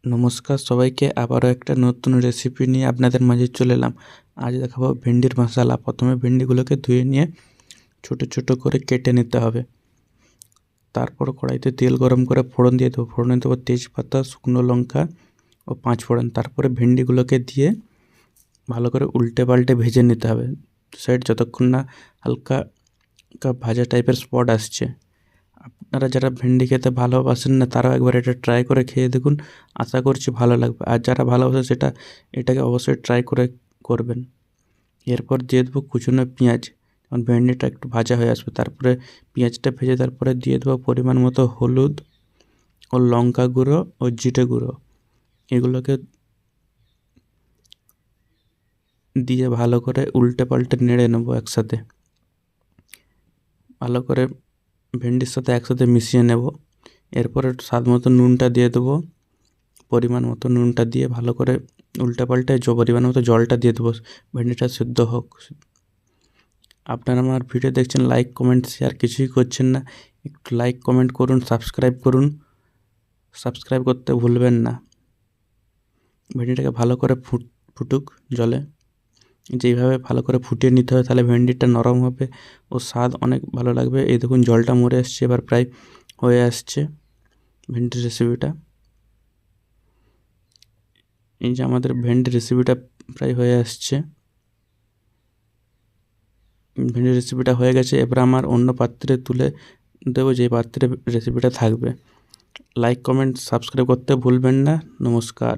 নমস্কার সবাইকে, আবারও একটা নতুন রেসিপি নিয়ে আপনাদের মাঝে চলে এলাম। আজ দেখাবো ভেন্ডির মশলা। প্রথমে ভেন্ডিগুলোকে ধুয়ে নিয়ে ছোট ছোট করে কেটে নিতে হবে। তারপর কড়াইতে তেল গরম করে ফোড়ন দিয়ে দেবো। ফোড়নে দেবো তেজপাতা, শুকনো লঙ্কা ও 5 ফোড়ন। তারপরে ভেন্ডিগুলোকে দিয়ে ভালো করে উল্টে পাল্টে ভেজে নিতে হবে সাইড, যতক্ষণ না হালকা ভাজা টাইপের স্পট আসছে। আপনারা যারা ভেন্ডি খেতে ভালোবাসেন না তারাও একবার এটা ট্রাই করে খেয়ে দেখুন, আশা করছি ভালো লাগবে। আর যারা ভালোবাসে এটাকে অবশ্যই ট্রাই করে করবেন। এরপর দিয়ে দেবো কুচনো পেঁয়াজ, যখন ভেন্ডিটা একটু ভাজা হয়ে আসবে তারপরে পেঁয়াজটা ভেজে তারপরে দিয়ে দেবো পরিমাণ মতো হলুদ ও লঙ্কা গুঁড়ো ও জিরে গুঁড়ো। এগুলোকে দিয়ে ভালো করে উল্টে পাল্টে নেড়ে নেবো একসাথে। ভালো করে ভেন্ডির সাথে একসাথে মিশিয়ে নেব। এরপরে স্বাদ মতো নুনটা দিয়ে দেবো, পরিমাণ মতো নুনটা দিয়ে ভালো করে উল্টে পাল্টে পরিমাণ মতো জলটা দিয়ে দেবো, ভেন্ডিটা সিদ্ধ হোক। আপনারা আমার ভিডিও দেখছেন, লাইক কমেন্ট শেয়ার কিছুই করছেন না। একটু লাইক কমেন্ট করুন, সাবস্ক্রাইব করুন, সাবস্ক্রাইব করতে ভুলবেন না। ভেন্ডিটাকে ভালো করে ফুটুক জলে, যেইভাবে ভালো করে ফুটিয়ে নিতে হবে, তাহলে ভেন্ডিটা নরম হবে ও স্বাদ অনেক ভালো লাগবে। এই দেখুন জলটা মরে আসছে, এবার প্রায় হয়ে আসছে ভেন্ডির রেসিপিটা। এই যে আমাদের ভেন্ডি রেসিপিটা প্রায় হয়ে আসছে। ভেন্ডির রেসিপিটা হয়ে গেছে। এবার আমার অন্য পাত্রে তুলে দেবো, যে পাত্রে রেসিপিটা থাকবে। লাইক কমেন্ট সাবস্ক্রাইব করতে ভুলবেন না। নমস্কার।